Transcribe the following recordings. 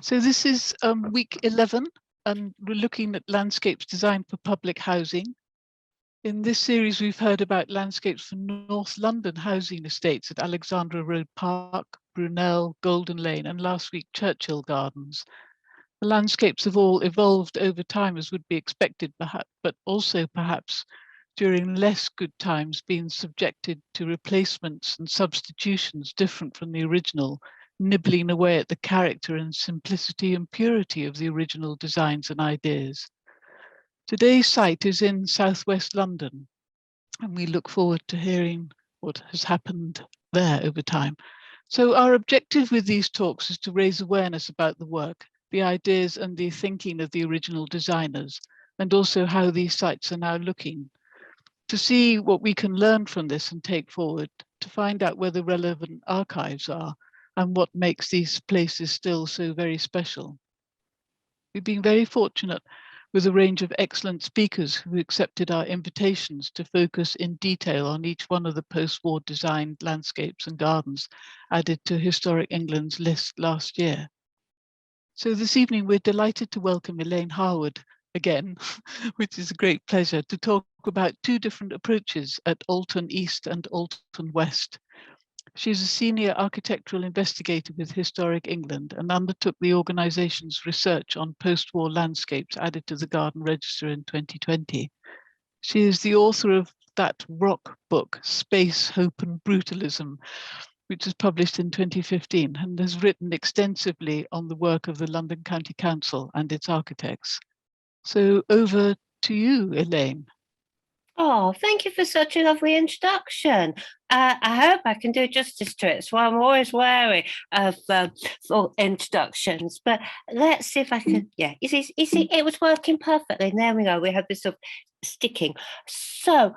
So this is week 11, and we're looking at landscapes designed for public housing. In this series, we've heard about landscapes for North London housing estates at Alexandra Road Park, Brunel, Golden Lane, and last week Churchill Gardens. The landscapes have all evolved over time, as would be expected, perhaps, but also perhaps during less good times been subjected to replacements and substitutions different from the original, nibbling away at the character and simplicity and purity of the original designs and ideas. Today's site is in southwest London, and we look forward to hearing what has happened there over time. So our objective with these talks is to raise awareness about the work, the ideas and the thinking of the original designers, and also how these sites are now looking, to see what we can learn from this and take forward, to find out where the relevant archives are and what makes these places still so very special. We've been very fortunate with a range of excellent speakers who accepted our invitations to focus in detail on each one of the post-war designed landscapes and gardens added to Historic England's list last year. So this evening, we're delighted to welcome Elain Harwood again, which is a great pleasure, to talk about two different approaches at Alton East and Alton West. She's a senior architectural investigator with Historic England and undertook the organisation's research on post-war landscapes added to the Garden Register in 2020. She is the author of that rock book, Space, Hope and Brutalism, which was published in 2015 and has written extensively on the work of the London County Council and its architects. So over to you, Elain. Oh, thank you for such a lovely introduction. I hope I can do justice to it. So I'm always wary of full introductions, but let's see if I can. Yeah, you see, it was working perfectly. And there we go. We have this sort of sticking. So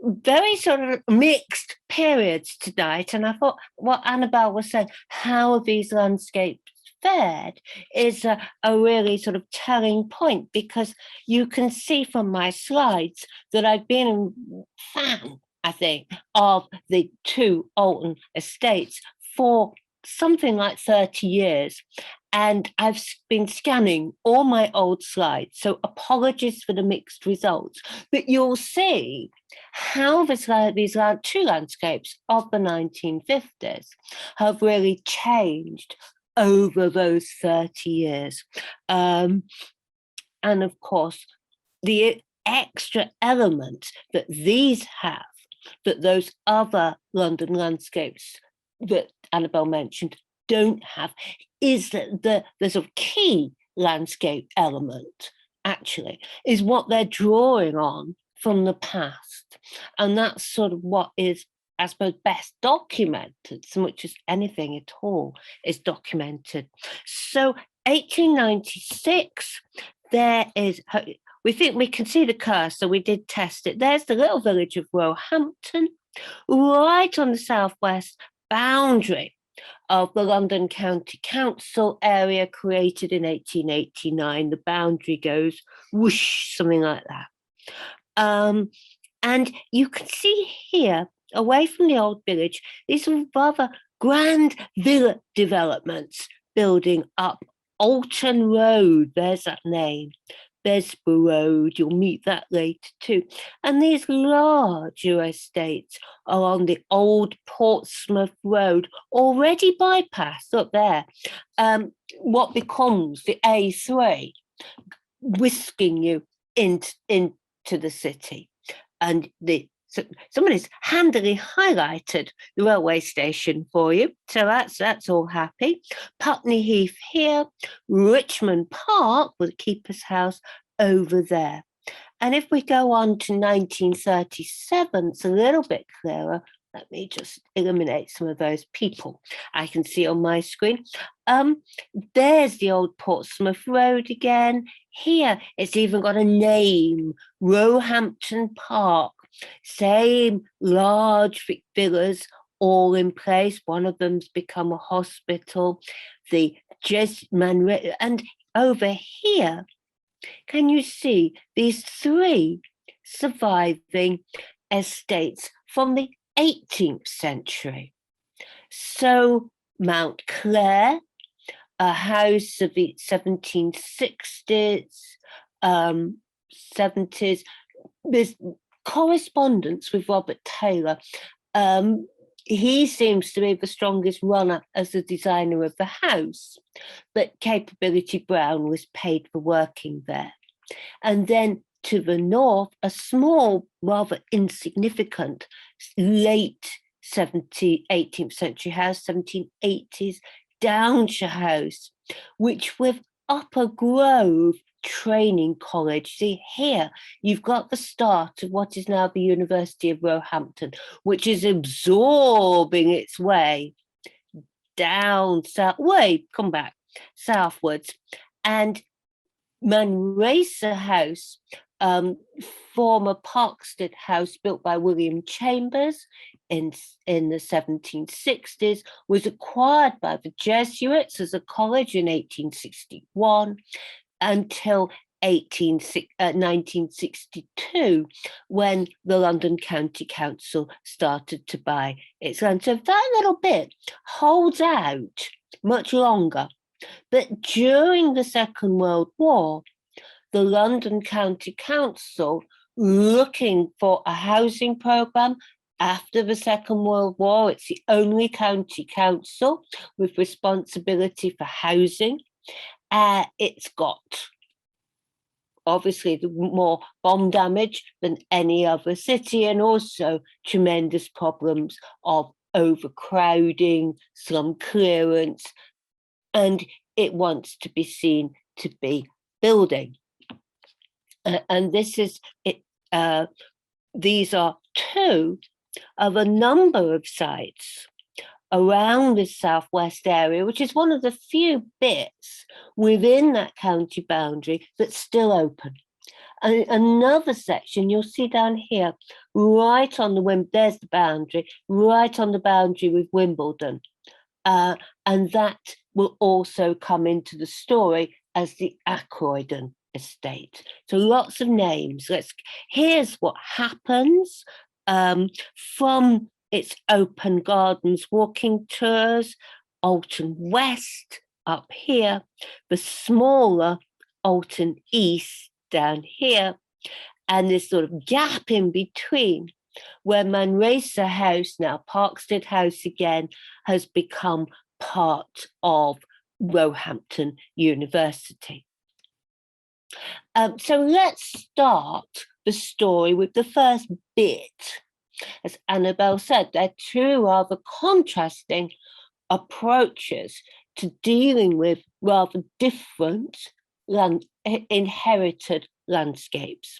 very sort of mixed periods tonight. And I thought what Annabelle was saying, how are these landscapes fared, is a really sort of telling point, because you can see from my slides that I've been a fan, I think, of the two Alton estates for something like 30 years. And I've been scanning all my old slides, so apologies for the mixed results. But you'll see how these two landscapes of the 1950s have really changed over those 30 years. And of course, the extra element that these have, that those other London landscapes that Annabelle mentioned don't have, is that the sort of key landscape element, actually, is what they're drawing on from the past. And that's sort of what is, I suppose, best documented, so much as anything at all is documented. So 1896, there is, we think we can see the cursor, we did test it. There's the little village of Roehampton, right on the southwest boundary of the London County Council area, created in 1889. The boundary goes whoosh, something like that. And you can see here, away from the old village, these are rather grand villa developments building up. Alton Road, there's that name. Besborough Road, you'll meet that later too. And these larger estates are on the old Portsmouth Road, already bypassed up there. What becomes the A3, whisking you into the city. And somebody's handily highlighted the railway station for you, so that's all happy. Putney Heath here, Richmond Park with the Keeper's House over there. And if we go on to 1937, it's a little bit clearer. Let me just eliminate some of those people I can see on my screen. There's the old Portsmouth Road again. Here, it's even got a name, Roehampton Park. Same large villas all in place. One of them's become a hospital. The and over here, can you see these three surviving estates from the 18th century? So Mount Clare, a house of the 1760s, 70s. There's correspondence with Robert Taylor. He seems to be the strongest runner as the designer of the house, but Capability Brown was paid for working there. And then to the north, a small, rather insignificant, late 18th century house, 1780s, Downshire House, which with Upper Grove Training College. See here, you've got the start of what is now the University of Roehampton, which is absorbing its way down south, come back, southwards. And Manresa House, former Parkstead house built by William Chambers in the 1760s, was acquired by the Jesuits as a college in 1861 until 1962, when the London County Council started to buy its land. So that little bit holds out much longer. But during the Second World War, the London County Council, looking for a housing programme after the Second World War, it's the only county council with responsibility for housing. It's got obviously more bomb damage than any other city, and also tremendous problems of overcrowding, slum clearance, and it wants to be seen to be building. And this is it. These are two of a number of sites around the southwest area, which is one of the few bits within that county boundary that's still open. And another section you'll see down here, right on the there's the boundary, right on the boundary with Wimbledon, and that will also come into the story as the Ackroydon estate. So lots of names. Here's what happens from its open gardens walking tours, Alton West up here, the smaller Alton East down here, and this sort of gap in between where Manresa House, now Parkstead House again, has become part of Roehampton University. So let's start the story with the first bit. As Annabelle said, they're two rather contrasting approaches to dealing with rather different inherited landscapes.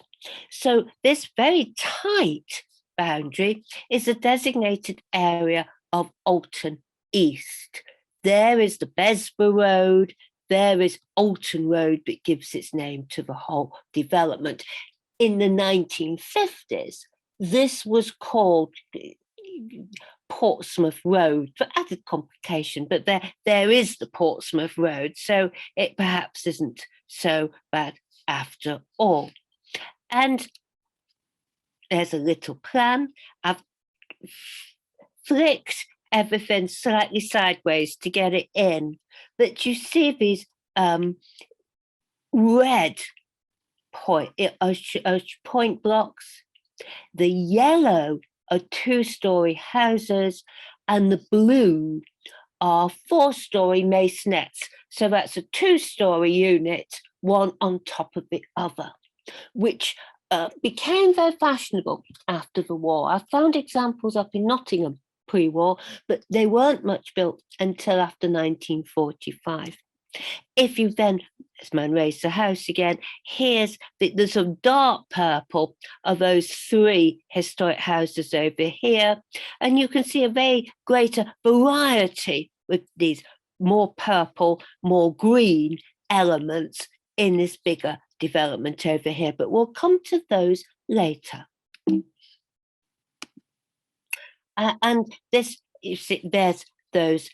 So this very tight boundary is a designated area of Alton East. There is the Besborough Road, there is Alton Road that gives its name to the whole development. In the 1950s, this was called Portsmouth Road for added complication, but there is the Portsmouth Road, so it perhaps isn't so bad after all. And there's a little plan. I've flicked everything slightly sideways to get it in, but you see these red point blocks. The yellow are two-storey houses, and the blue are four-storey masonettes. So that's a two-storey unit, one on top of the other, which became very fashionable after the war. I found examples up in Nottingham pre-war, but they weren't much built until after 1945. If you then, as Manresa House again, here's the sort of dark purple of those three historic houses over here, and you can see a very greater variety with these more purple, more green elements in this bigger development over here, but we'll come to those later. And this, you see, there's those,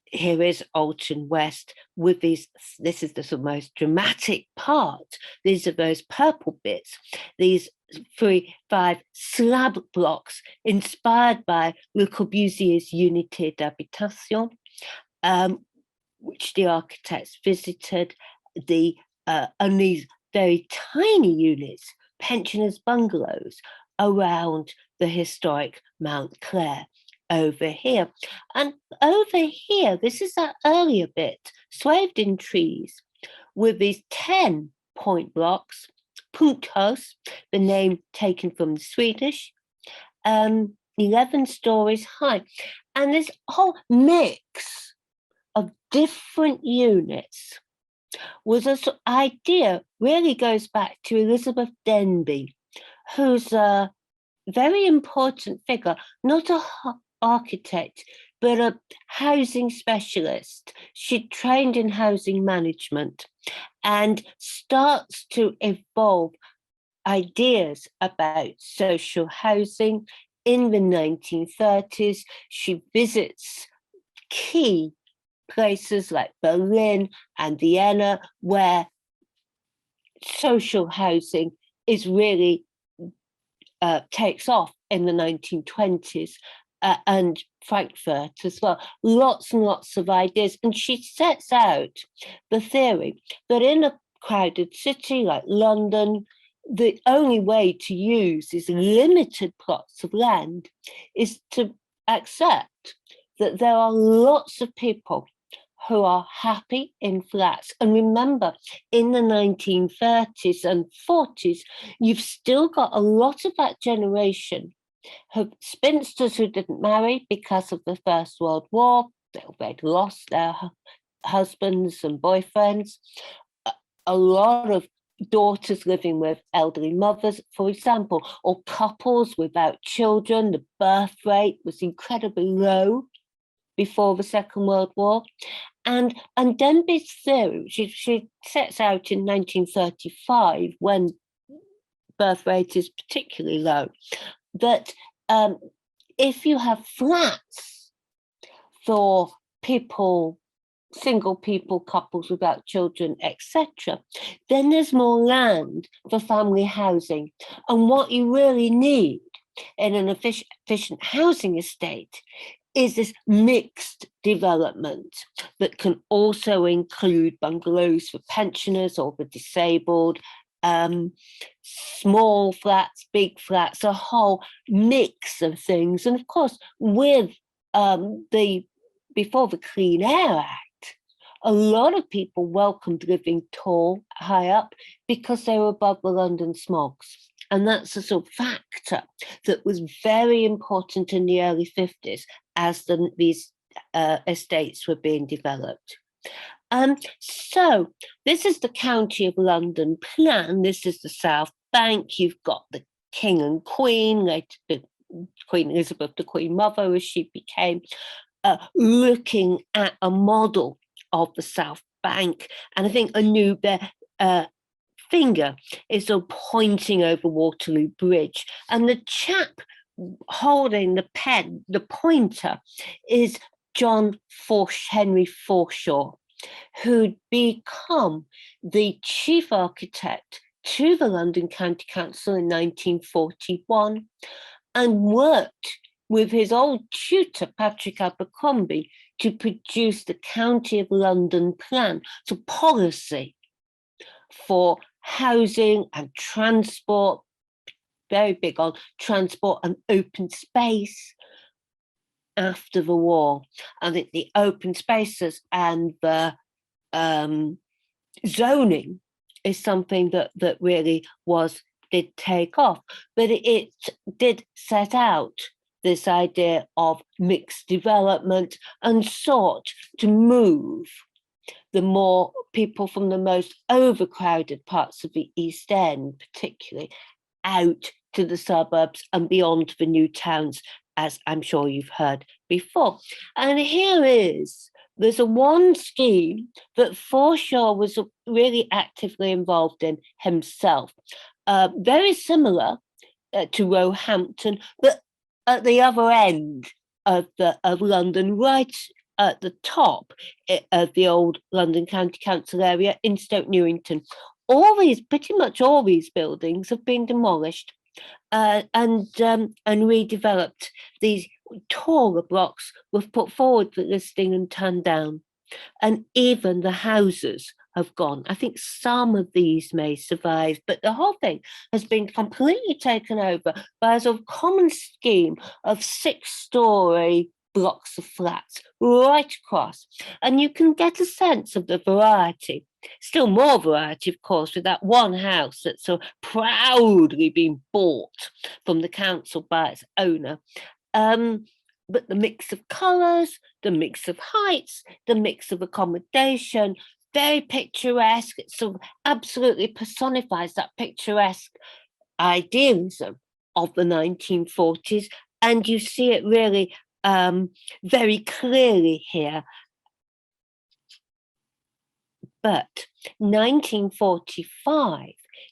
here is Alton West with these, this is the sort of most dramatic part. These are those purple bits, these 3-5 slab blocks inspired by Le Corbusier's Unité d'Habitation, which the architects visited, and these very tiny units, pensioners' bungalows, around the historic Mount Clare over here. And over here, this is that earlier bit, swathed in trees, with these 10 point blocks, punkthuis, the name taken from the Swedish, 11 stories high. And this whole mix of different units was an idea, really goes back to Elizabeth Denby, who's a very important figure, not an architect, but a housing specialist. She trained in housing management and starts to evolve ideas about social housing in the 1930s. She visits key places like Berlin and Vienna, where social housing is really takes off in the 1920s, and Frankfurt as well. Lots and lots of ideas. And she sets out the theory that in a crowded city like London, the only way to use these limited plots of land is to accept that there are lots of people who are happy in flats. And remember, in the 1930s and 40s, you've still got a lot of that generation of spinsters who didn't marry because of the First World War. They'd lost their husbands and boyfriends. A lot of daughters living with elderly mothers, for example, or couples without children. The birth rate was incredibly low before the Second World War. And Denby's theory, she sets out in 1935, when birth rate is particularly low, that if you have flats for people, single people, couples without children, etc., then there's more land for family housing. And what you really need in an efficient housing estate is this mixed development that can also include bungalows for pensioners or the disabled, small flats, big flats, a whole mix of things. And of course, with before the Clean Air Act, a lot of people welcomed living tall, high up, because they were above the London smogs. And that's a sort of factor that was very important in the early 50s as these estates were being developed. So this is the County of London plan. This is the South Bank. You've got the King and Queen, later Queen Elizabeth, the Queen Mother, as she became, looking at a model of the South Bank. And I think a new finger is sort of pointing over Waterloo Bridge. And the chap holding the pen, the pointer, is John Henry Forshaw, who'd become the chief architect to the London County Council in 1941 and worked with his old tutor, Patrick Abercrombie, to produce the County of London plan, so policy for housing and transport, very big on transport and open space after the war. I think the open spaces and the zoning is something that really did take off, but it did set out this idea of mixed development and sought to move the more people from the most overcrowded parts of the East End, particularly, out to the suburbs and beyond to the new towns, as I'm sure you've heard before. And there's one scheme that Forshaw was really actively involved in himself, very similar to Roehampton, but at the other end of London, right at the top of the old London County Council area in Stoke Newington. Pretty much all these buildings have been demolished and redeveloped. These taller blocks were put forward for listing and turned down. And even the houses have gone. I think some of these may survive, but the whole thing has been completely taken over by a sort of common scheme of 6-storey blocks of flats right across. And you can get a sense of the variety. Still more variety, of course, with that one house that's so proudly been bought from the council by its owner. But the mix of colours, the mix of heights, the mix of accommodation, very picturesque. It sort of absolutely personifies that picturesque idealism of the 1940s. And you see it really very clearly here. But 1945,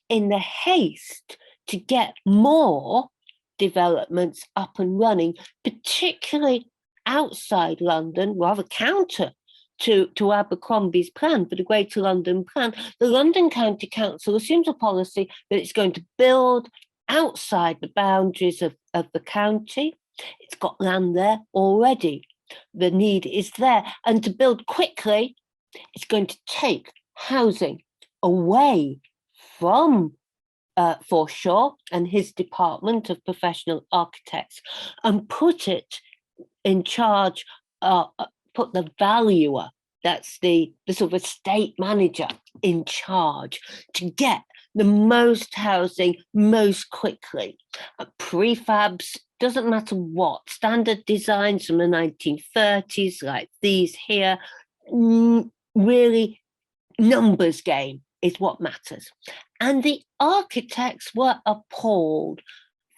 in the haste to get more developments up and running, particularly outside London, rather counter to Abercrombie's plan for the Greater London Plan, the London County Council assumes a policy that it's going to build outside the boundaries of the county. It's got land there already. The need is there. And to build quickly, it's going to take housing away from Forshaw and his department of professional architects and put it in charge, put the valuer, that's the sort of estate manager, in charge to get the most housing most quickly. Prefabs, doesn't matter what, standard designs from the 1930s like these here, really numbers game is what matters. And the architects were appalled.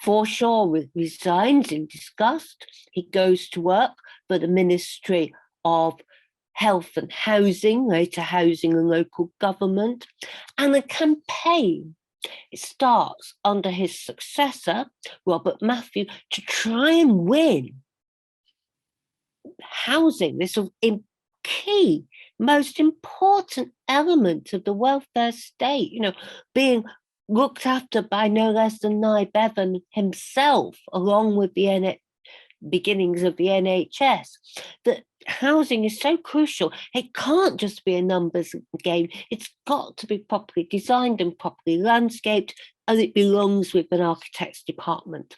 Forshaw resigns in disgust. He goes to work for the Ministry of Health and Housing, later Housing and Local Government, and a campaign starts under his successor, Robert Matthew, to try and win housing, this sort of key, most important element of the welfare state, being looked after by no less than Nye Bevan himself, along with the beginnings of the NHS, that housing is so crucial. It can't just be a numbers game. It's got to be properly designed and properly landscaped, and it belongs with an architect's department.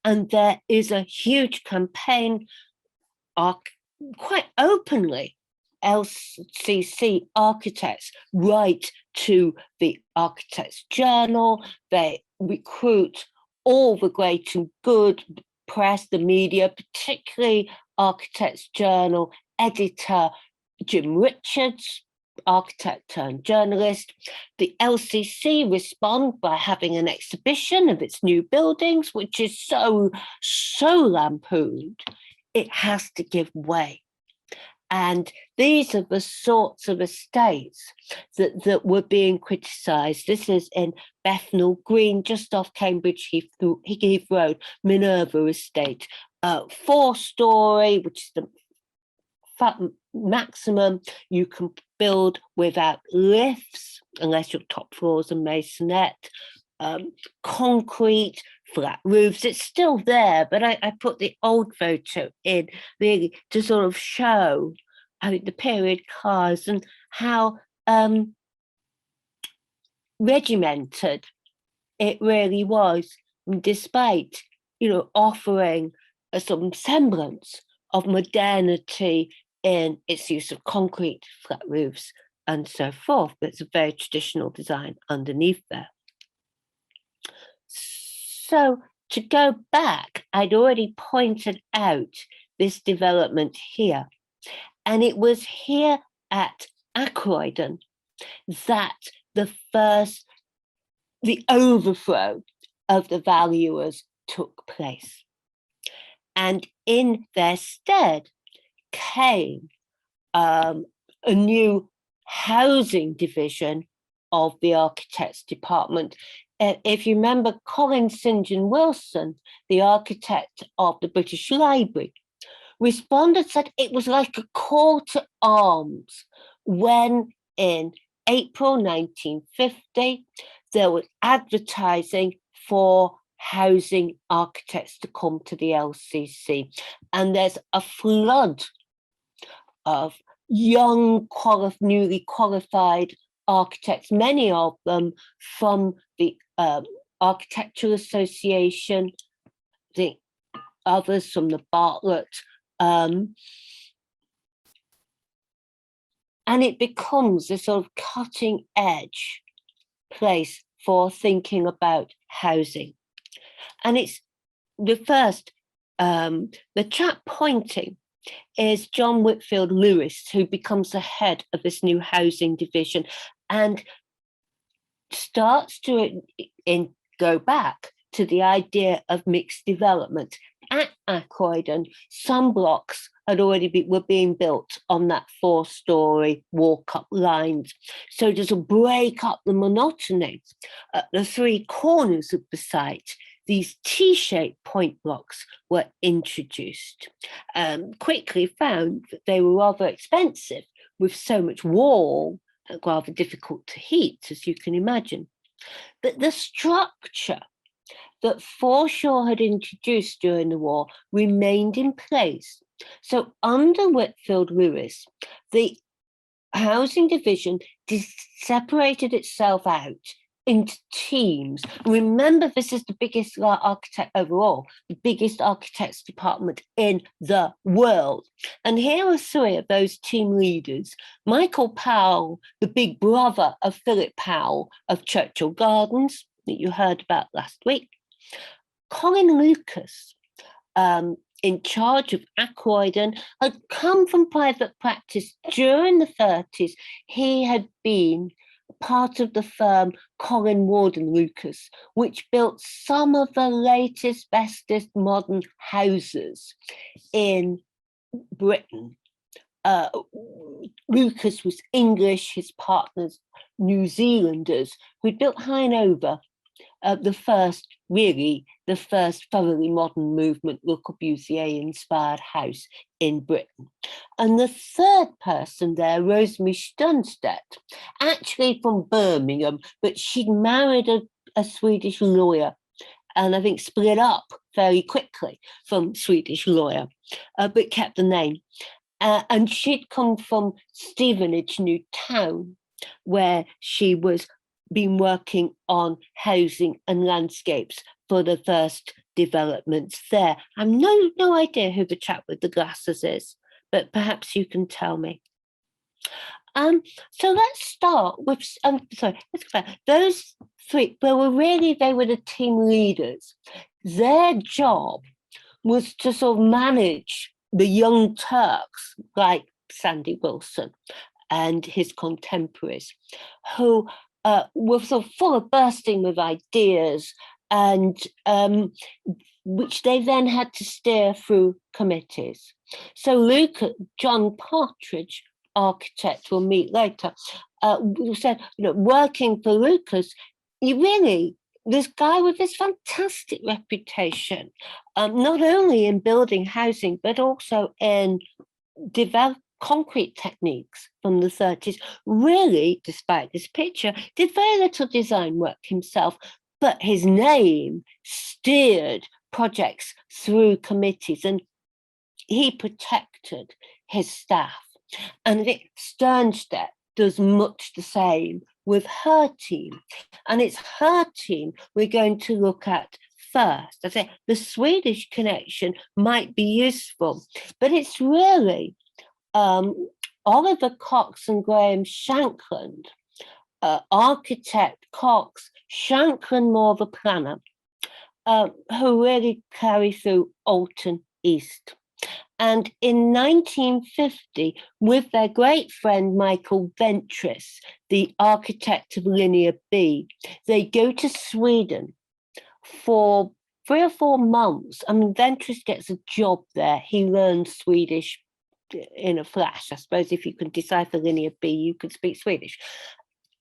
And there is a huge campaign, quite openly. LCC architects write to the Architects Journal. They recruit all the great and good press, the media, particularly Architects Journal editor Jim Richards, architect turned journalist. The LCC respond by having an exhibition of its new buildings, which is so lampooned, it has to give way. And these are the sorts of estates that were being criticised. This is in Bethnal Green, just off Cambridge Heath Road, Minerva Estate. 4-storey, which is the maximum you can build without lifts, unless your top floors are masonette. Concrete, flat roofs, it's still there, but I put the old photo in really to sort of show the period cars and how regimented it really was, despite offering some semblance of modernity in its use of concrete, flat roofs and so forth. But it's a very traditional design underneath there. So to go back, I'd already pointed out this development here. And it was here at Croydon that the overthrow of the valuers took place. And in their stead came a new housing division of the Architects Department. If you remember, Colin St. John Wilson, the architect of the British Library, responded, said it was like a call to arms when in April 1950, there was advertising for housing architects to come to the LCC. And there's a flood of young, newly qualified architects, many of them from the Architectural Association, the others from the Bartlett, and it becomes a sort of cutting edge place for thinking about housing. And it's the first, the chap pointing is John Whitfield Lewis, who becomes the head of this new housing division and starts to go back to the idea of mixed development. At Croydon, some blocks had already were being built on that 4-storey walk-up lines. So to break up the monotony at the 3 corners of the site, these T-shaped point blocks were introduced. Quickly found that they were rather expensive, with so much wall, rather difficult to heat, as you can imagine. But the structure that Forshaw had introduced during the war remained in place. So under Whitfield Lewis, the housing division separated itself out into teams. Remember, this is the biggest architect overall, the biggest architects department in the world. And here are 3 of those team leaders. Michael Powell, the big brother of Philip Powell of Churchill Gardens, that you heard about last week. Colin Lucas, in charge of Croydon, had come from private practice during the 30s. He had been part of the firm Colin Warden Lucas, which built some of the latest, bestest modern houses in Britain. Lucas was English, his partners New Zealanders, who'd built High the first thoroughly modern movement, Le Corbusier-inspired house in Britain. And the 3rd person there, Rosemary Sternstedt, actually from Birmingham, but she'd married a Swedish lawyer, and I think split up very quickly from Swedish lawyer, but kept the name. And she'd come from Stevenage, New Town, where she was been working on housing and landscapes for the first developments there. I've no idea who the chap with the glasses is, but perhaps you can tell me. So let's start with, let's go back. Those 3, they were the team leaders. Their job was to sort of manage the young Turks like Sandy Wilson and his contemporaries, who were sort of full of bursting with ideas, and which they then had to steer through committees. So John Partridge, architect, we'll meet later, said, working for Lucas, this guy with this fantastic reputation, not only in building housing, but also in concrete techniques from the 30s, really, despite this picture, did very little design work himself, but his name steered projects through committees, and he protected his staff. And Sternstedt does much the same with her team. And it's her team we're going to look at first. I say the Swedish connection might be useful, but it's really Oliver Cox and Graham Shankland, architect Cox, Shankland more the planner, who really carry through Alton East. And in 1950, with their great friend Michael Ventris, the architect of Linear B, they go to Sweden for 3 or 4 months. I mean, Ventris gets a job there. He learns Swedish in a flash. I suppose if you can decipher Linear B, you could speak Swedish.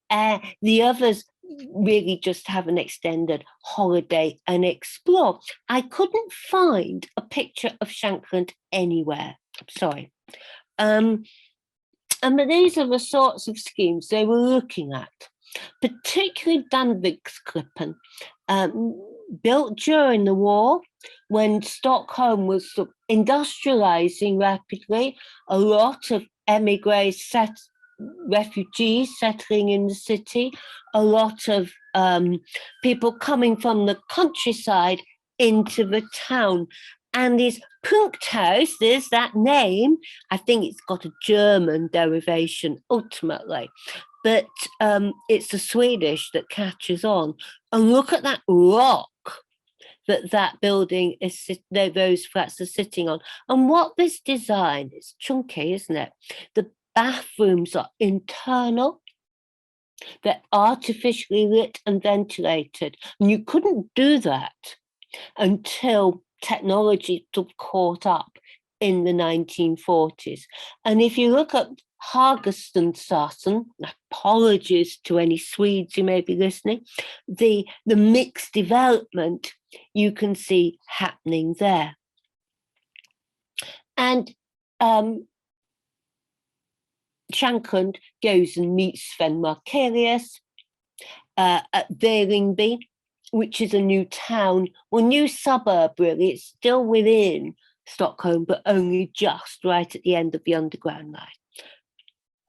The others really just have an extended holiday and explore. I couldn't find a picture of Shankland anywhere. I'm sorry. But these are the sorts of schemes they were looking at, particularly Danviksklippen, built during the war when Stockholm was industrializing rapidly. A lot of refugees settling in the city, a lot of people coming from the countryside into the town. And these Punkthaus, there's that name. I think it's got a German derivation ultimately, but it's the Swedish that catches on. And look at that rock that building is, those flats are sitting on. And what this design, it's chunky, isn't it? The bathrooms are internal. They're artificially lit and ventilated. And you couldn't do that until technology caught up in the 1940s. And if you look at Hagastaden, apologies to any Swedes who may be listening, the mixed development you can see happening there. And Shankland goes and meets Sven Markelius at Vällingby, which is a new town, or new suburb really. It's still within Stockholm, but only just right at the end of the Underground Line.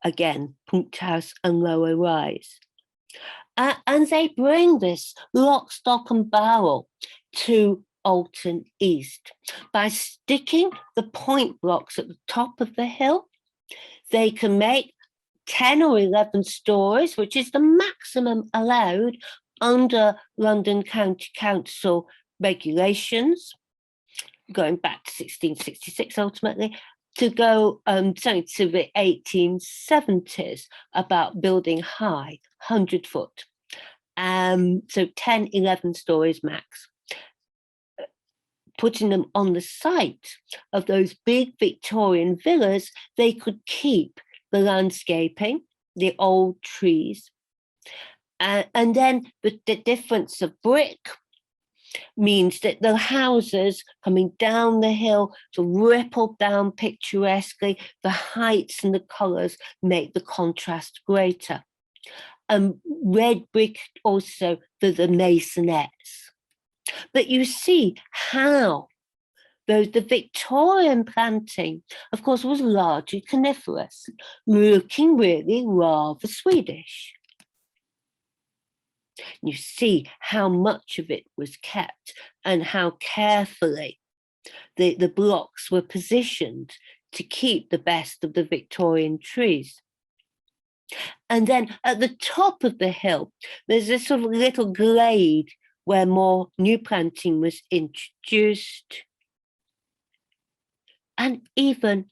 Again, Punkthaus and lower rise. And they bring this lock, stock and barrel to Alton East. By sticking the point blocks at the top of the hill, they can make 10 or 11 stories, which is the maximum allowed under London County Council regulations, going back to 1666 ultimately, to go to the 1870s about building high, 100 foot. So 10, 11 stories max. Putting them on the site of those big Victorian villas, they could keep the landscaping, the old trees, and then the difference of brick means that the houses coming down the hill to ripple down picturesquely, the heights and the colours make the contrast greater. Red brick also for the masonettes. But you see how the Victorian planting, of course, was largely coniferous, looking really rather Swedish. You see how much of it was kept and how carefully the blocks were positioned to keep the best of the Victorian trees. And then at the top of the hill, there's this sort of little glade where more new planting was introduced. And even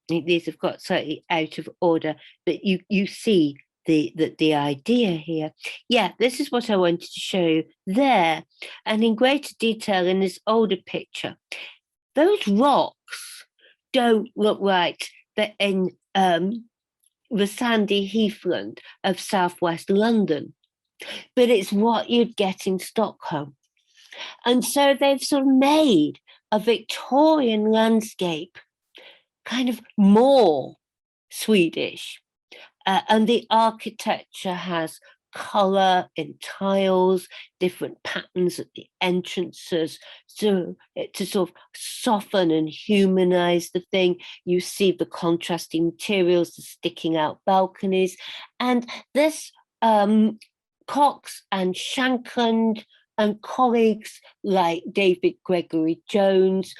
these have got slightly out of order, but you see the idea here. Yeah, this is what I wanted to show you there, and in greater detail in this older picture. Those rocks don't look like they're in the sandy heathland of southwest London, but it's what you'd get in Stockholm. And so they've sort of made a Victorian landscape kind of more Swedish. And the architecture has colour in tiles, different patterns at the entrances, so to sort of soften and humanize the thing. You see the contrasting materials, the sticking out balconies, and this Cox and Shankland and colleagues like David Gregory Jones,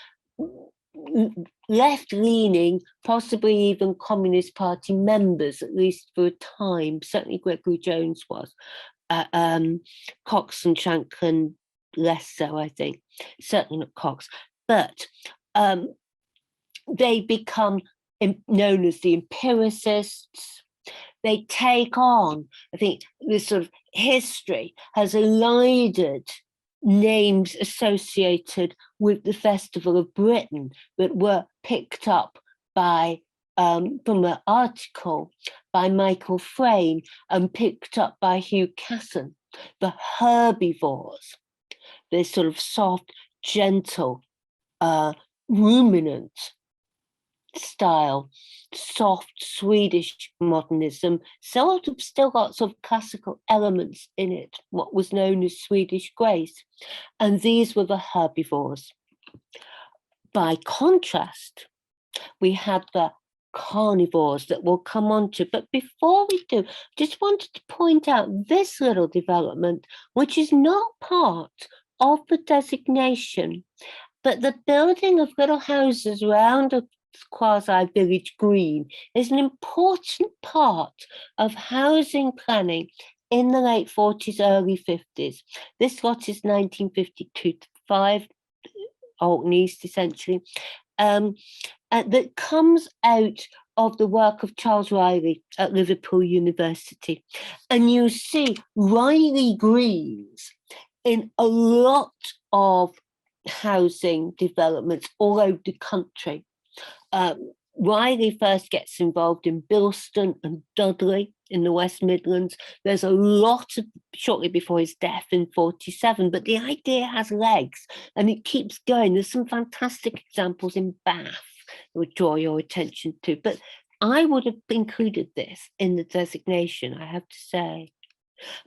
left-leaning, possibly even Communist Party members, at least for a time. Certainly Gregory Jones was. Cox and Shankland less so, I think. Certainly not Cox. But they become known as the empiricists. They take on, I think, this sort of history has elided names associated with the Festival of Britain that were picked up by from an article by Michael Frayne and picked up by Hugh Casson, the herbivores, this sort of soft, gentle, ruminant style, soft Swedish modernism, sort of still got sort of classical elements in it, what was known as Swedish grace. And these were the herbivores. by contrast, we had the carnivores that we'll come on to. But before we do, just wanted to point out this little development, which is not part of the designation, but the building of little houses around a quasi-village green is an important part of housing planning in the late 40s, early 50s. This lot is 1952 to 5, Alton East, essentially. That comes out of the work of Charles Riley at Liverpool University. And you see Riley Greens in a lot of housing developments all over the country. Riley first gets involved in Bilston and Dudley in the West Midlands. There's a lot of, shortly before his death in 47, but the idea has legs and it keeps going. There's some fantastic examples in Bath that would draw your attention to, but I would have included this in the designation, I have to say.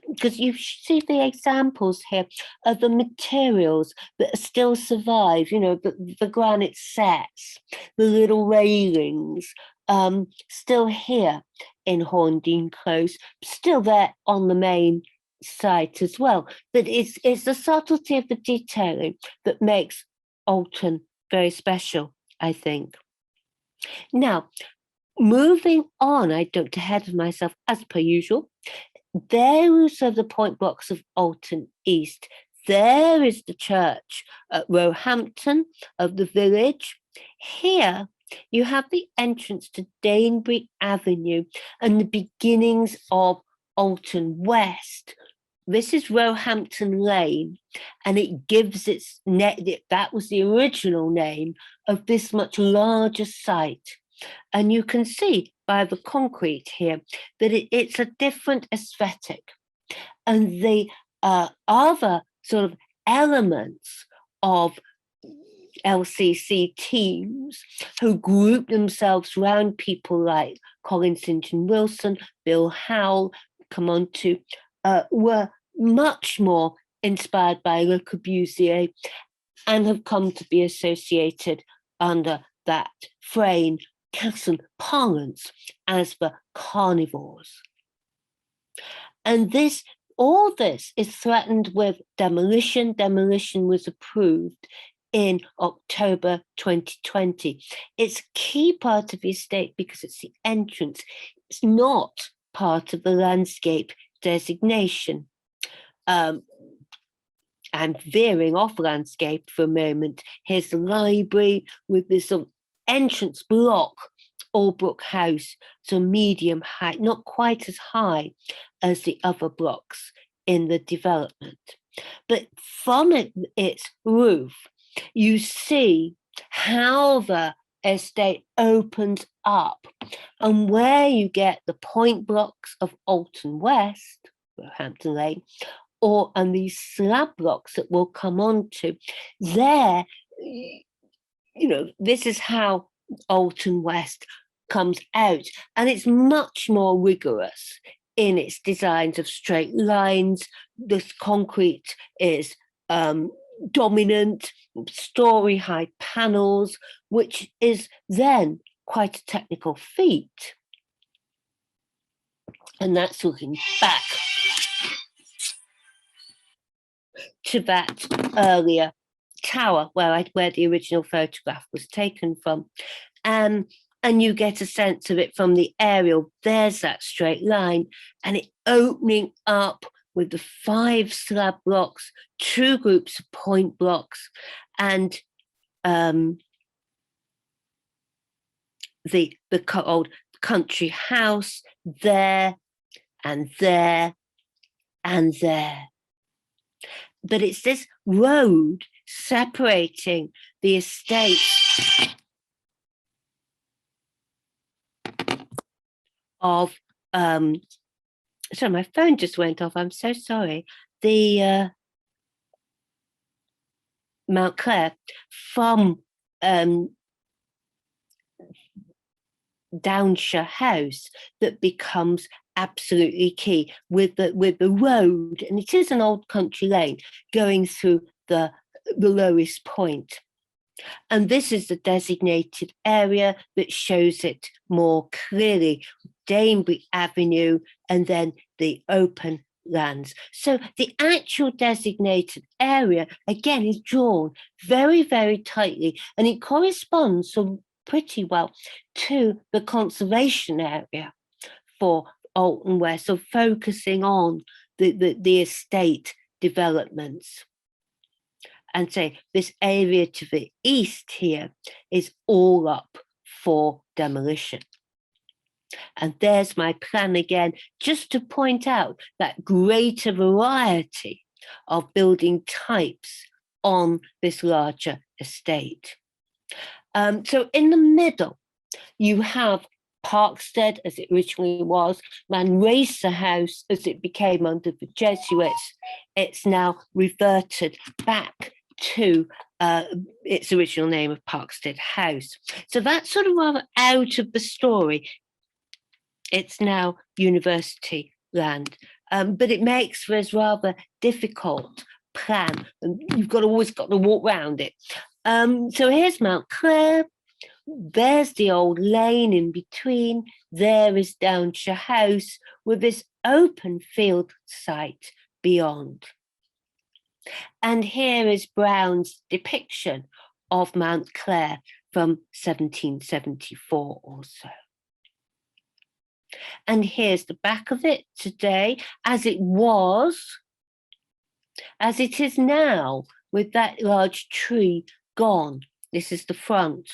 Because you see the examples here of the materials that still survive, you know, the granite sets, the little railings, still here in Horndean Close, still there on the main site as well. But it's the subtlety of the detailing that makes Alton very special, I think. Now, moving on, I jumped ahead of myself as per usual. Those are the point blocks of Alton East. There is the church at Roehampton of the village. Here you have the entrance to Danebury Avenue and the beginnings of Alton West. This is Roehampton Lane, and it gives its that was the original name of this much larger site. And you can see by the concrete here that it's a different aesthetic. And the other sort of elements of LCC teams who group themselves around people like Colin St. John Wilson, Bill Howell, come on to, were much more inspired by Le Corbusier and have come to be associated under that frame, Castle parlance, as the carnivores. And all this is threatened with demolition. Demolition was approved in October 2020. It's a key part of the estate because it's the entrance. It's not part of the landscape designation. I'm veering off landscape for a moment. Here's the library with this sort of entrance block, Albrook House, so medium height, not quite as high as the other blocks in the development. But from its roof, you see how the estate opens up and where you get the point blocks of Alton West, Roehampton Lane, and these slab blocks that we'll come on to. There, you know, this is how Alton West comes out, and it's much more rigorous in its designs of straight lines. This concrete is dominant, story-high panels, which is then quite a technical feat. And that's looking back to that earlier tower where the original photograph was taken from. And you get a sense of it from the aerial. There's that straight line and it opening up with the 5 slab blocks, 2 groups of point blocks, and the old country house there and there and there. But it's this road separating the estates of sorry, my phone just went off, I'm so sorry. The Mount Clare from Downshire House that becomes absolutely key with the road, and it is an old country lane going through the lowest point. And this is the designated area that shows it more clearly. Danebury Avenue and then the open lands. So the actual designated area, again, is drawn very, very tightly, and it corresponds so pretty well to the conservation area for Alton West, so focusing on the estate developments. And say this area to the east here is all up for demolition. And there's my plan again, just to point out that greater variety of building types on this larger estate. So in the middle, you have Parkstead, as it originally was, Manresa House, as it became under the Jesuits. It's now reverted back to its original name of Parkstead House. So that's sort of rather out of the story. It's now university land, but it makes for a rather difficult plan, and you've always got to walk around it. So here's Mount Clare. There's the old lane in between. There is Downshire House with this open field site beyond. And here is Brown's depiction of Mount Clare from 1774 or so. And here's the back of it today, as it was, as it is now, with that large tree gone. This is the front.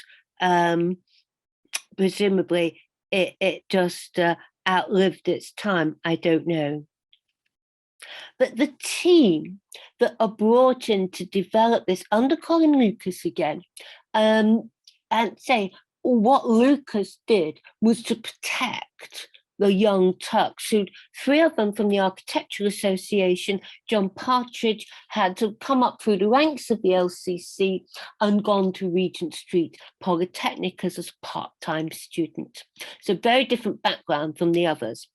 Presumably it just outlived its time, I don't know. But the team that are brought in to develop this under Colin Lucas again, and say what Lucas did was to protect the young Turks, who 3 of them from the Architectural Association. John Partridge had to come up through the ranks of the LCC and gone to Regent Street Polytechnic as a part-time student. So very different background from the others.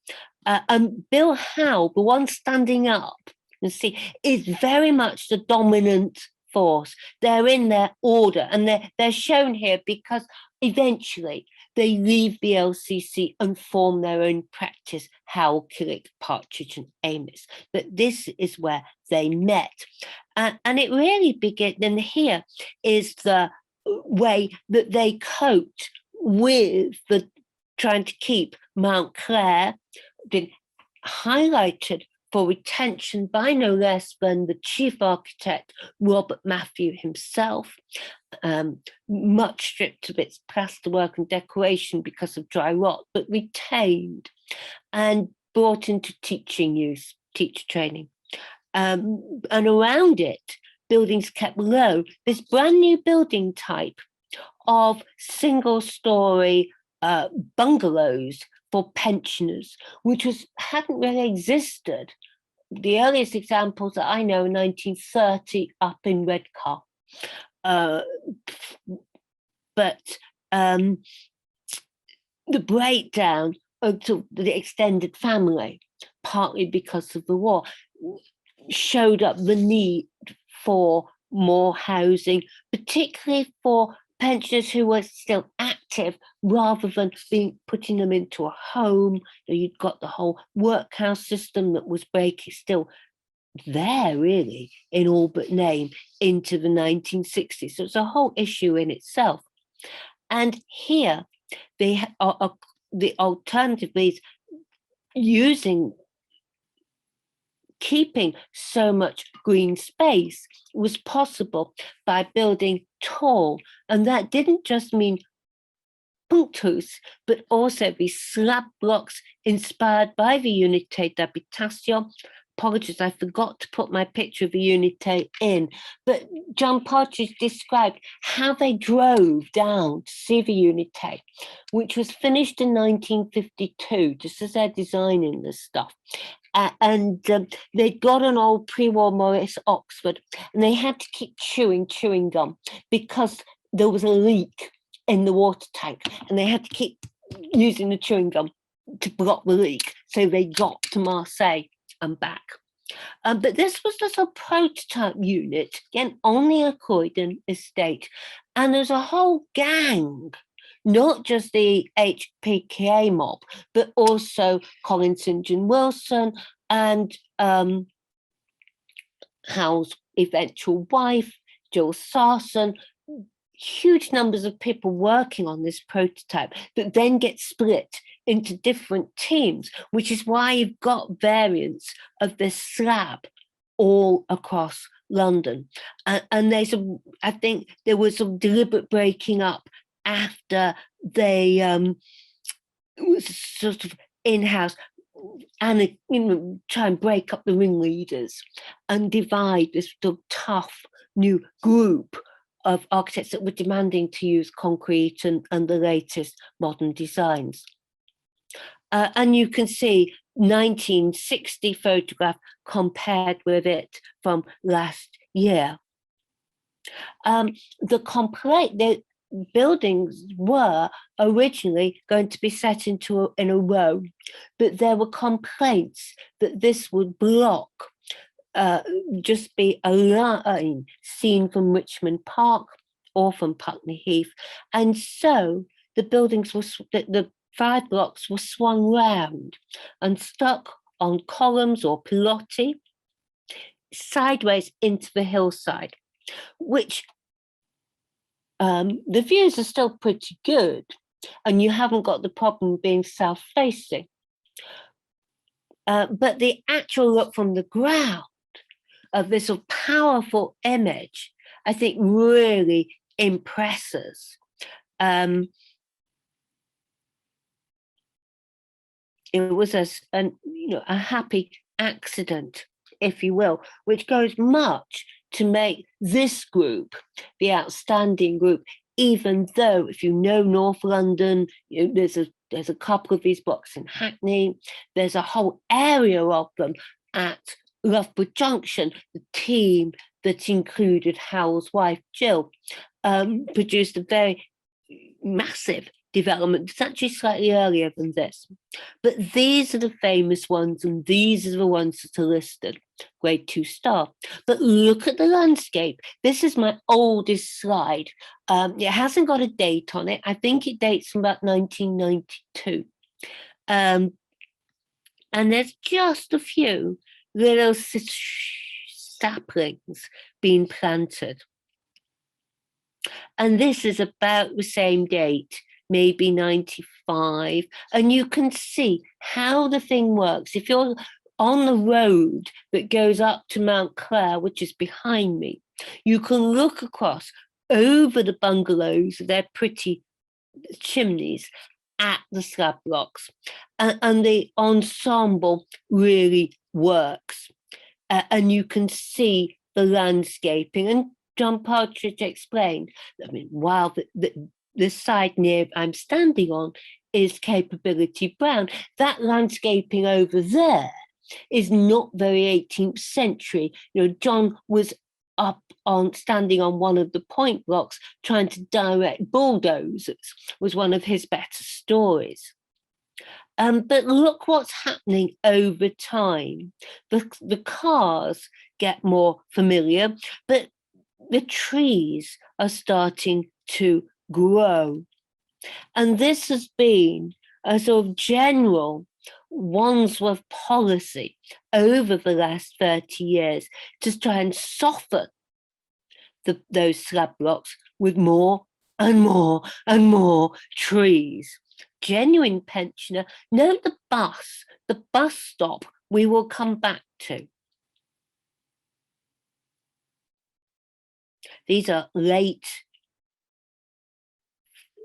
And Bill Howe, the one standing up, you see, is very much the dominant force. They're in their order, and they're shown here because eventually they leave the LCC and form their own practice, Howe, Killick, Partridge and Amos. But this is where they met. And it really began, and here is the way that they coped with the trying to keep Mount Clare, been highlighted for retention by no less than the chief architect, Robert Matthew himself, much stripped of its plasterwork and decoration because of dry rot, but retained and brought into teaching use, teacher training. And around it, buildings kept low. This brand new building type of single-story bungalows for pensioners, which hadn't really existed. The earliest examples that I know, 1930, up in Redcar. But the breakdown of the extended family, partly because of the war, showed up the need for more housing, particularly for pensioners who were still active, rather than putting them into a home. You'd got the whole workhouse system that was still there, really, in all but name, into the 1960s. So it's a whole issue in itself. And here, the alternative is keeping so much green space was possible by building tall. And that didn't just mean punctus, but also these slab blocks inspired by the Unité d'Habitation. Apologies, I forgot to put my picture of the Unité in, but John Partridge described how they drove down to see the Unité, which was finished in 1952, just as they're designing this stuff. And they'd got an old pre-war Morris Oxford, and they had to keep chewing gum because there was a leak in the water tank, and they had to keep using the chewing gum to block the leak. So they got to Marseille and back. But this was just a prototype unit, again, on the Croydon estate. And there's a whole gang, not just the HPKA mob, but also Colin St. John Wilson and Howe's eventual wife, Jill Sarson. Huge numbers of people working on this prototype that then get split into different teams, which is why you've got variants of this slab all across London. And I think there was some deliberate breaking up after they was sort of in-house and try and break up the ringleaders and divide this sort of tough new group of architects that were demanding to use concrete and the latest modern designs. And you can see 1960 photograph compared with it from last year. The buildings were originally going to be set in a row, but there were complaints that this would block just be a line seen from Richmond Park or from Putney Heath. And so the buildings were, the 5 blocks were swung round and stuck on columns or pilotti sideways into the hillside, which the views are still pretty good and you haven't got the problem being south-facing. But the actual look from the ground of this sort of powerful image, I think really impresses. It was a happy accident, if you will, which goes much to make this group the outstanding group, even though if you know North London, there's a couple of these blocks in Hackney, there's a whole area of them at Loughborough Junction. The team that included Howell's wife, Jill, produced a very massive development. It's actually slightly earlier than this. But these are the famous ones, and these are the ones that are listed, grade 2 star. But look at the landscape. This is my oldest slide. It hasn't got a date on it. I think it dates from about 1992. And there's just a few little saplings being planted. And this is about the same date, maybe 95. And you can see how the thing works. If you're on the road that goes up to Mount Clare, which is behind me, you can look across over the bungalows, their pretty chimneys, at the slab blocks. And the ensemble really works. And you can see the landscaping. And John Partridge explained, I mean, while the side near I'm standing on is Capability Brown, that landscaping over there is not very 18th century. John was standing on one of the point blocks trying to direct bulldozers, was one of his better stories. But look what's happening over time. The cars get more familiar, but the trees are starting to grow. And this has been a sort of general Wandsworth policy over the last 30 years to try and soften those slab blocks with more and more and more trees. Genuine pensioner. Note the bus stop we will come back to. These are late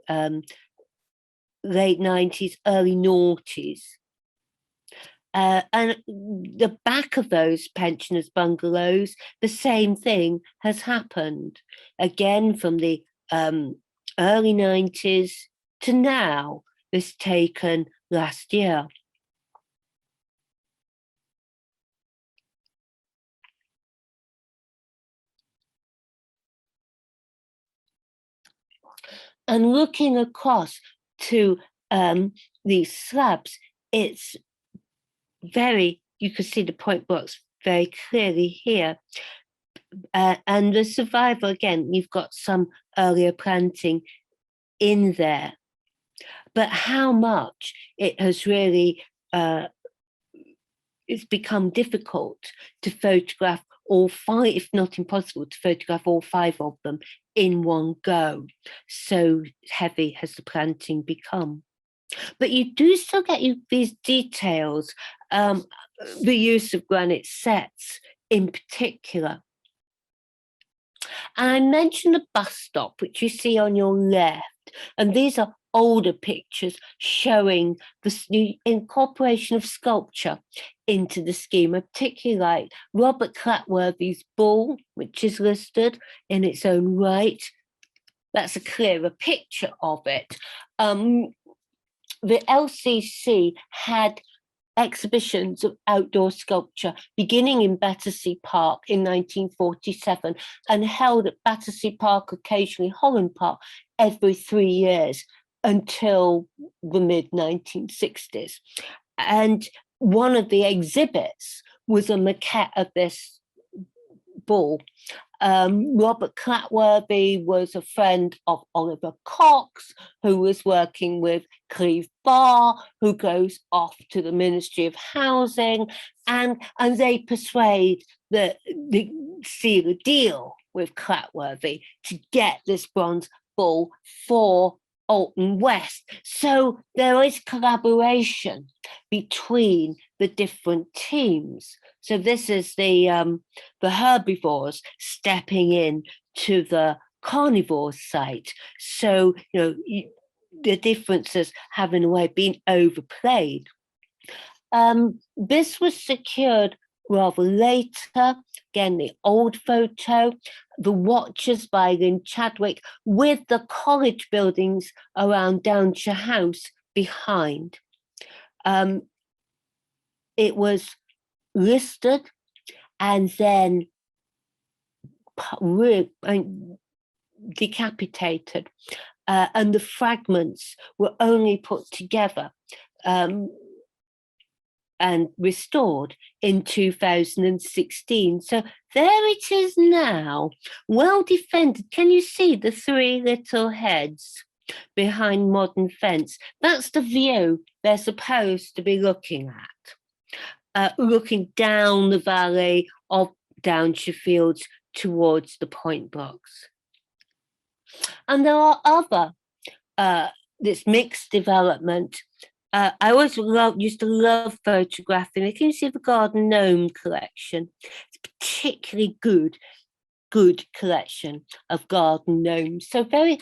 90s, early noughties. And the back of those pensioners' bungalows, the same thing has happened. Again, from the early 90s to now, this taken last year. And looking across to these slabs, it's very, you can see the point blocks very clearly here. And the survival, again, you've got some earlier planting in there. But how much it has really, it's become difficult to photograph all 5, if not impossible, to photograph all 5 of them in one go. So heavy has the planting become. But you do still get these details, the use of granite sets in particular. And I mentioned the bus stop, which you see on your left, and these are older pictures showing the incorporation of sculpture into the scheme. I particularly like Robert Clatworthy's bull, which is listed in its own right. That's a clearer picture of it. The LCC had exhibitions of outdoor sculpture beginning in Battersea Park in 1947 and held at Battersea Park, occasionally Holland Park, every 3 years until the mid-1960s. And one of the exhibits was a maquette of this bull. Robert Clatworthy was a friend of Oliver Cox, who was working with Cleve Barr, who goes off to the Ministry of Housing, and they persuade seal a deal with Clatworthy to get this bronze bull for Alton West. So there is collaboration between the different teams. So this is the herbivores stepping in to the carnivore site. So, the differences have in a way been overplayed. This was secured rather later. Again, the old photo, the Watchers by Lynn Chadwick, with the college buildings around Downshire House behind. It was listed and then decapitated, and the fragments were only put together and restored in 2016. So there it is now, well defended. Can you see the 3 little heads behind modern fence? That's the view they're supposed to be looking at, looking down the valley of Downshire Fields towards the Point Blocks. And there are other, this mixed development. I always used to love photographing. You can see the Garden Gnome collection. It's a particularly good collection of garden gnomes. So very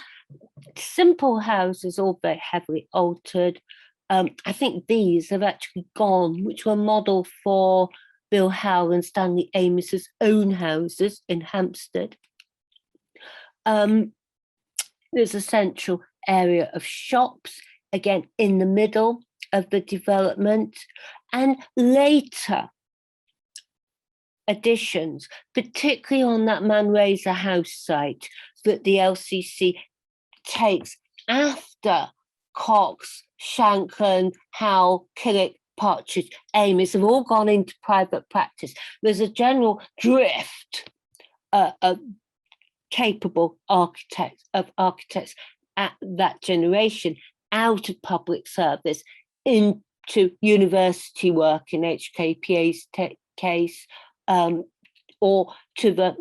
simple houses, all very heavily altered. I think these have actually gone, which were model for Bill Howell and Stanley Amos's own houses in Hampstead. There's a central area of shops, again, in the middle of the development, and later additions, particularly on that Manresa House site that the LCC takes after Cox, Shanklin, Howell, Killick, Partridge, Amos have all gone into private practice. There's a general drift of capable architects at that generation out of public service into university work in HKPA's case, or to the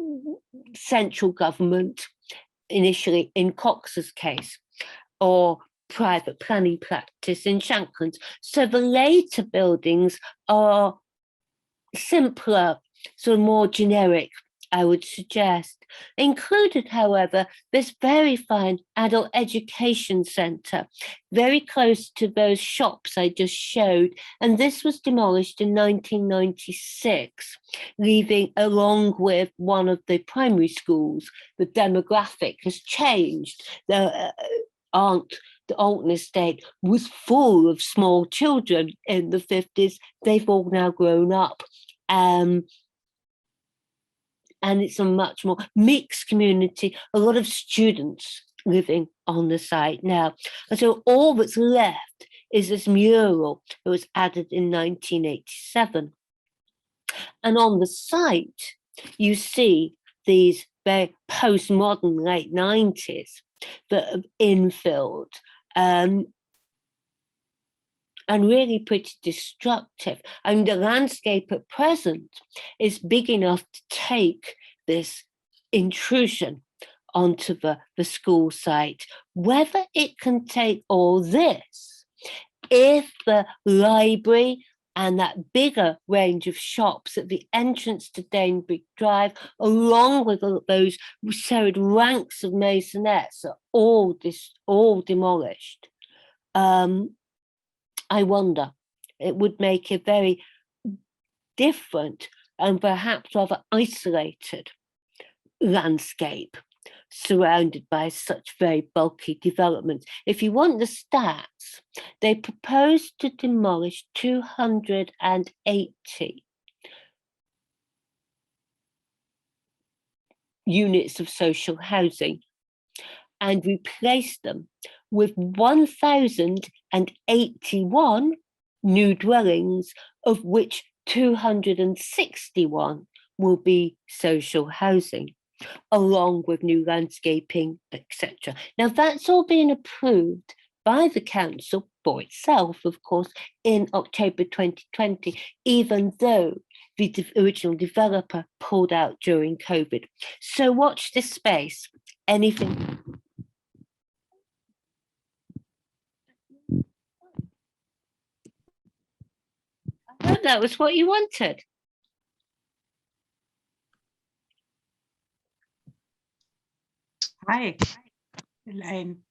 central government, initially in Cox's case, or private planning practice in Shankland's. So the later buildings are simpler, sort of more generic, I would suggest. Included, however, this very fine adult education centre, very close to those shops I just showed. And this was demolished in 1996, leaving, along with one of the primary schools, the demographic has changed. The Alton estate was full of small children in the 50s. They've all now grown up. And it's a much more mixed community, a lot of students living on the site now. And so all that's left is this mural that was added in 1987. And on the site, you see these very postmodern late 90s that have infilled and really pretty destructive. And the landscape at present is big enough to take this intrusion onto the school site. Whether it can take all this, if the library and that bigger range of shops at the entrance to Danebrake Drive, along with those serried ranks of maisonettes, are all demolished, I wonder. It would make a very different and perhaps rather isolated landscape surrounded by such very bulky developments. If you want the stats, they propose to demolish 280 units of social housing and replace them with 1,081 new dwellings, of which 261 will be social housing, along with new landscaping, etc. Now, that's all been approved by the council for itself, of course, in October 2020, even though the original developer pulled out during COVID. So watch this space. Anything? I hope that was what you wanted. Hi, Elaine.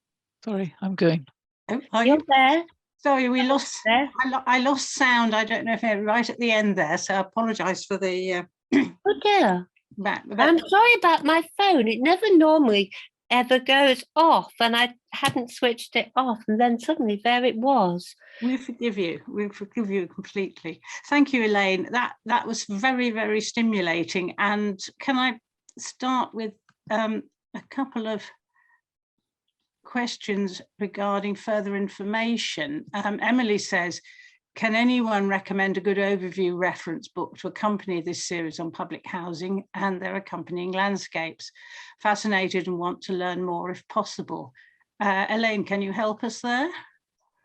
Sorry, I'm going. Oh, are You're you? there. Sorry, we lost. There. I lost sound. I don't know if it right at the end there, so I apologise for the. Oh dear. I'm sorry about my phone. It never normally ever goes off, and I hadn't switched it off, and then suddenly there it was. We forgive you. We forgive you completely. Thank you, Elaine. That was very, very stimulating. And can I start with a couple of questions regarding further information? Emily says, can anyone recommend a good overview reference book to accompany this series on public housing and their accompanying landscapes? Fascinated and want to learn more if possible. Elaine, can you help us there?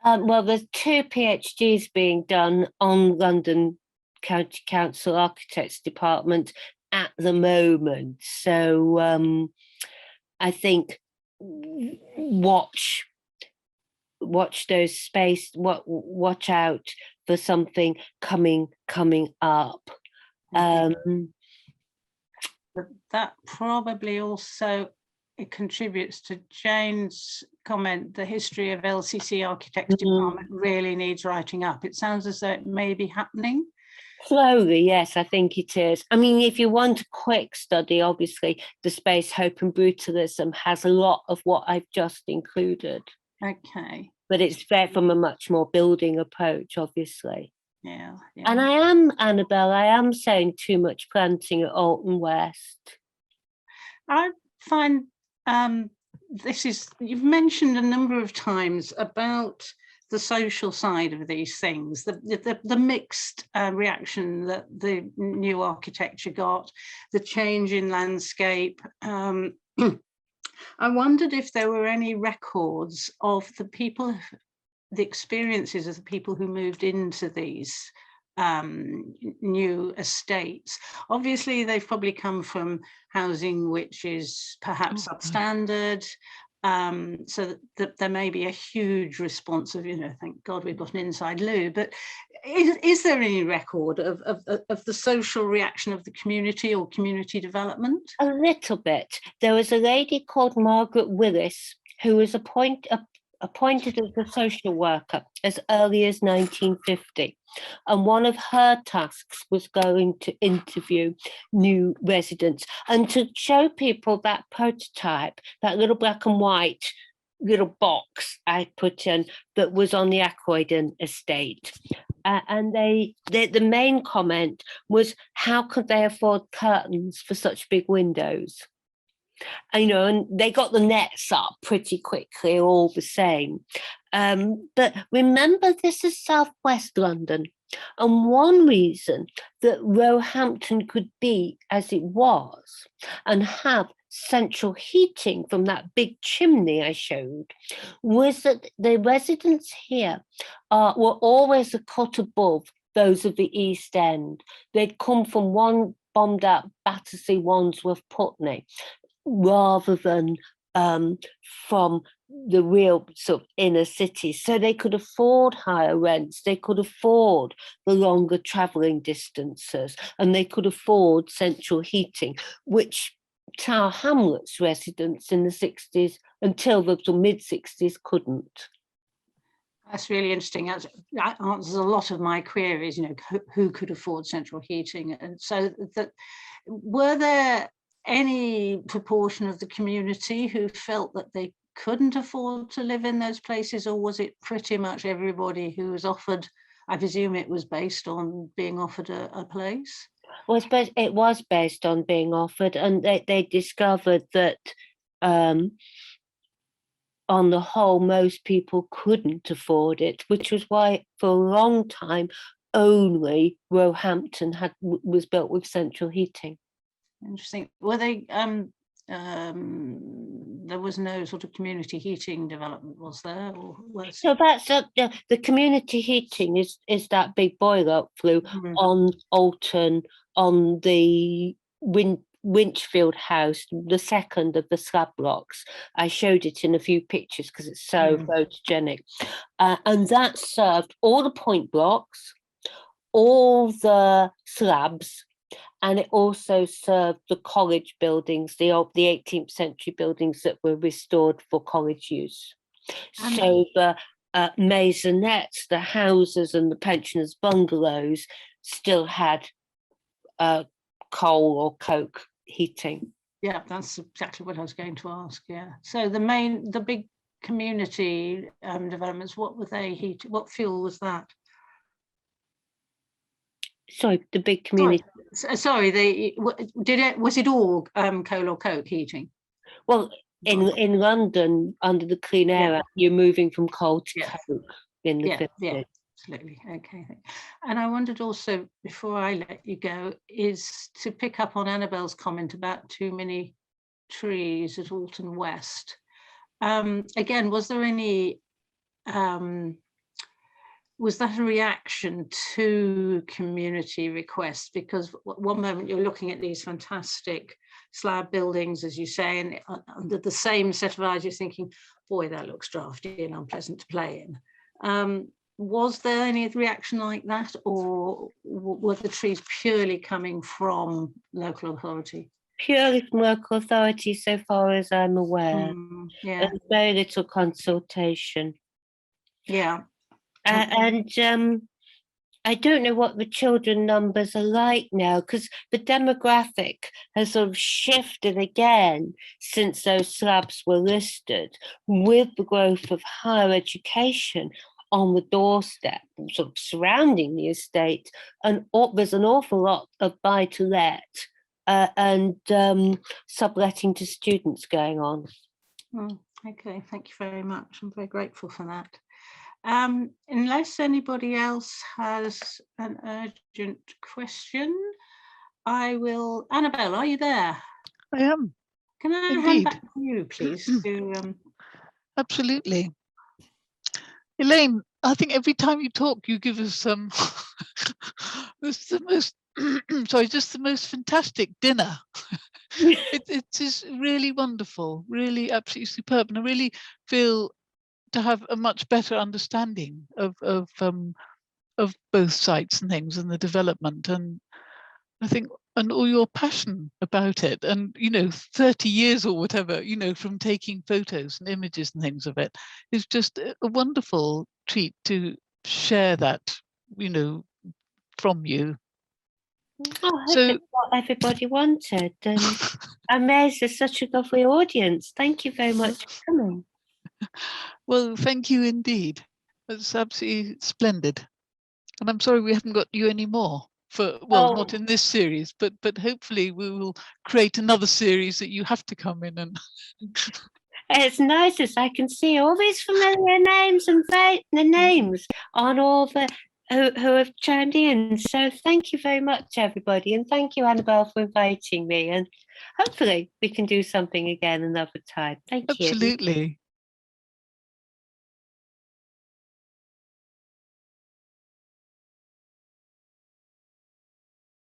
Well, there's 2 PhDs being done on London County Council Architects Department at the moment. So I think watch those space, watch out for something coming up. But that probably also it contributes to Jane's comment. The history of LCC Architects Department really needs writing up. It sounds as though it may be happening. Slowly, yes, I think it is. I mean, if you want a quick study, obviously, the Space, Hope and Brutalism has a lot of what I've just included. Okay. But it's there from a much more building approach, obviously. Yeah. And I am, Annabelle, I am saying too much planting at Alton West. I find you've mentioned a number of times about the social side of these things, the mixed reaction that the new architecture got, the change in landscape. I wondered if there were any records of the people, the experiences of the people who moved into these new estates. Obviously, they've probably come from housing which is perhaps substandard. So that there may be a huge response of, thank God we've got an inside loo, but is there any record of the social reaction of the community or community development? A little bit. There was a lady called Margaret Willis who was appointed as a social worker as early as 1950. And one of her tasks was going to interview new residents and to show people that prototype, that little black and white little box I put in that was on the Ackroydon estate. And the main comment was, how could they afford curtains for such big windows? And they got the nets up pretty quickly, all the same. But remember, this is southwest London. And one reason that Roehampton could be as it was and have central heating from that big chimney I showed was that the residents here were always a cut above those of the East End. They'd come from one bombed out Battersea, Wandsworth, Putney, rather than from the real sort of inner cities. So they could afford higher rents, they could afford the longer travelling distances, and they could afford central heating, which Tower Hamlets residents in the 60s until the mid-60s couldn't. That's really interesting. That answers a lot of my queries, who could afford central heating? And so that, were there any proportion of the community who felt that they couldn't afford to live in those places, or was it pretty much everybody who was offered? I presume it was based on being offered a place. Well, it was based on being offered, and they discovered that on the whole, most people couldn't afford it, which was why for a long time only Roehampton was built with central heating. Interesting. Were they? There was no sort of community heating development, was there? Or was... So that's the community heating is that big boiler flue on Alton, on the Winchfield House, the second of the slab blocks. I showed it in a few pictures because it's so photogenic, and that served all the point blocks, all the slabs. And it also served the college buildings, the 18th century buildings that were restored for college use. So the maisonettes, the houses and the pensioners' bungalows still had coal or coke heating. Yeah, that's exactly what I was going to ask. Yeah. So the big community developments, what were they heating? What fuel was that? Sorry, the big community. Sorry, was it all coal or coke heating? Well, in London, under the Clean Air Act, you're moving from coal to coke in the 50s. Yeah, absolutely. Okay. And I wondered also, before I let you go, is to pick up on Annabelle's comment about too many trees at Alton West. Again, was there any was that a reaction to community requests? Because one moment you're looking at these fantastic slab buildings, as you say, and under the same set of eyes, you're thinking, boy, that looks drafty and unpleasant to play in. Was there any reaction like that, or were the trees purely coming from local authority? Purely from local authority, so far as I'm aware. Yeah. There's very little consultation. Yeah. And I don't know what the children numbers are like now, because the demographic has sort of shifted again since those slabs were listed, with the growth of higher education on the doorstep, sort of surrounding the estate, and there's an awful lot of buy-to-let and subletting to students going on. Okay, thank you very much. I'm very grateful for that. Unless anybody else has an urgent question, I will. Annabelle, are you there? I am. Can I Indeed. hand back to you, please? Absolutely. Elaine, I think every time you talk, you give us just the most fantastic dinner. It is really wonderful, really absolutely superb, and I really feel to have a much better understanding of both sites and things and the development, and I think, and all your passion about it, and 30 years or whatever, from taking photos and images and things of it, is just a wonderful treat to share that, from you. So what everybody wanted, and amazed there's such a lovely audience. Thank you very much for coming. Well, thank you indeed. It's absolutely splendid. And I'm sorry we haven't got you any more. for, well, Oh. not in this series, but hopefully we will create another series that you have to come in and It's nice as I can see all these familiar names and the names on all the who have chimed in. So thank you very much, everybody, and thank you, Annabelle, for inviting me. And hopefully we can do something again another time. Thank you. absolutely.